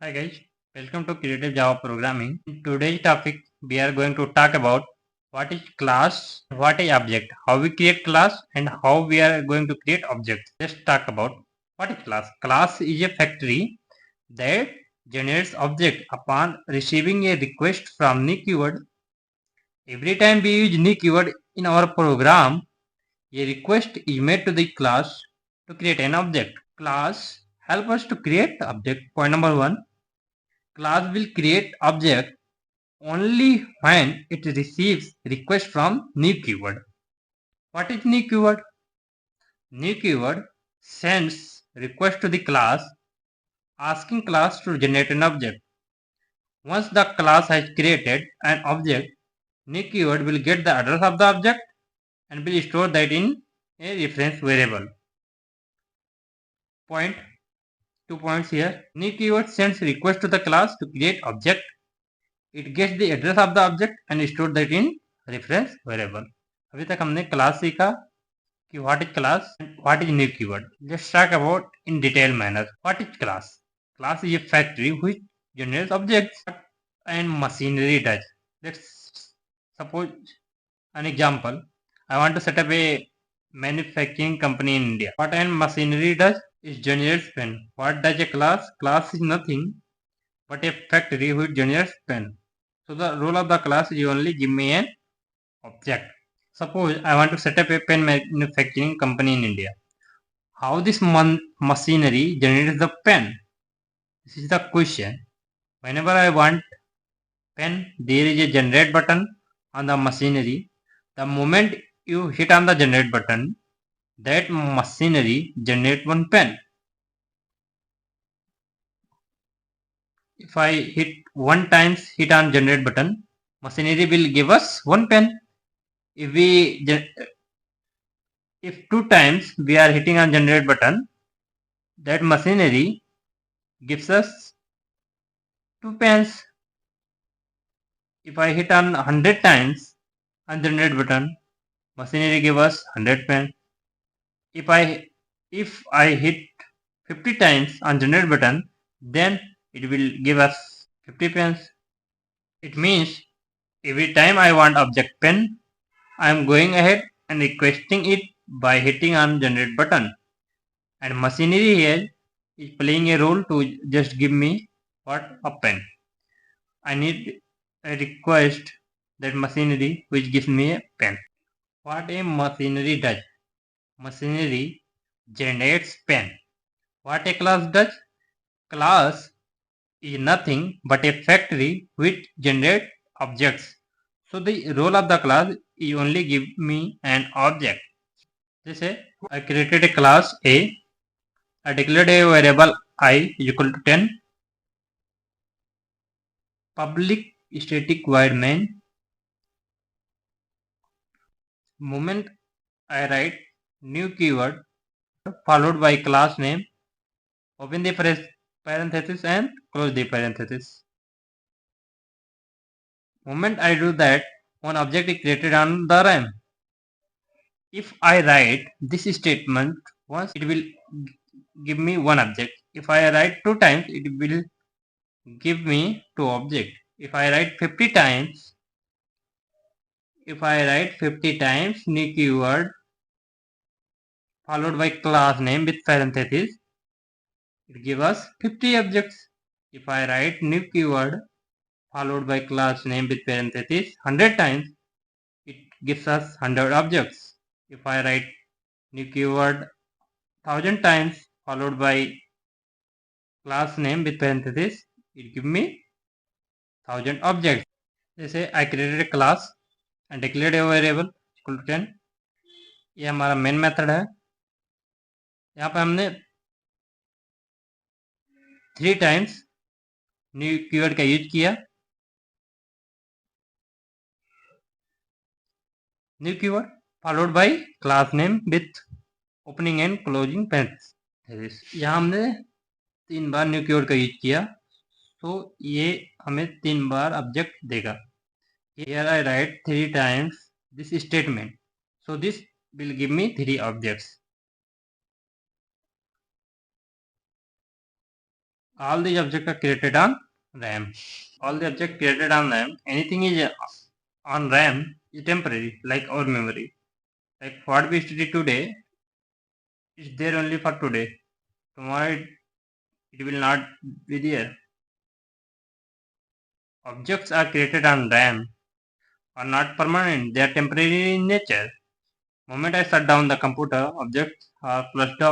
Hi guys, welcome to Creative Java Programming. In today's topic, we are going to talk about what is class, what is object, how we create class, and how we are going to create objects. Let's talk about what is class. Class is a factory that generates object upon receiving a request from new keyword. Every time we use new keyword in our program, a request is made to the class to create an object. Class help us to create object. Point number one. Class will create object only when it receives request from new keyword. What is new keyword? New keyword sends request to the class asking class to generate an object. Once the class has created an object, new keyword will get the address of the object and will store that in a reference variable. Point 2 points here. New keyword sends request to the class to create object. It gets the address of the object and store that in reference variable. अभी तक हमने class सीखा कि what is class and what is new keyword. Let's talk about in detail manner what is class. Class is a factory which generates objects and machinery does. Let's suppose an example. I want to set up a manufacturing company in India. What an machinery does is generates pen. What does a class? Class is nothing but a factory which generates pen. So the role of the class is only give me an object. Suppose I want to set up a pen manufacturing company in India. How this machinery generates the pen? This is the question. Whenever I want pen, there is a generate button on the machinery. The moment you hit on the generate button, that machinery generate one pen. If I hit one times hit on generate button, machinery will give us one pen. If two times we are hitting on generate button, that machinery gives us two pens. If I hit on 100 times on generate button, machinery give us 100 pens. If I hit 50 times on generate button, then it will give us 50 pens. It means every time I want object pen, I am going ahead and requesting it by hitting on generate button. And machinery here is playing a role to just give me what? A pen. I need a request that machinery which gives me a pen. What a machinery does? Machinery generates pen. What a class does? Class is nothing but a factory which generates objects. So the role of the class is only give me an object. Let's say I created a class A. I declared a variable I is equal to 10. Public static void main. Moment I write new keyword followed by class name, open the parenthesis and close the parenthesis. Moment I do that, one object is created on the RAM. If I write this statement once, it will give me one object. If I write two times, it will give me two objects. If I write 50 times, new keyword followed by class name with parenthesis, it gives us 50 objects. If I write new keyword followed by class name with parenthesis 100 times, it gives us 100 objects. If I write new keyword 1000 times followed by class name with parenthesis, it gives me 1000 objects. Let's say I created a class and declared a variable equal to 10. ये हमारा main method है. यहाँ पे हमने 3 times new keyword का use किया. New keyword followed by class name with opening and closing parenthesis. यहाँ हमने 3 बार न्यू कीवर्ड का यूज किया, तो ये हमें 3 बार ऑब्जेक्ट देगा. Here I write 3 times this statement, so this will give me 3 objects. All these objects are created on RAM. All the objects created on RAM, anything is on RAM is temporary, like our memory. Like what we study today is there only for today. Tomorrow it will not be there. Objects are created on RAM are not permanent, they are temporary in nature. Moment I shut down the computer, objects are flushed out.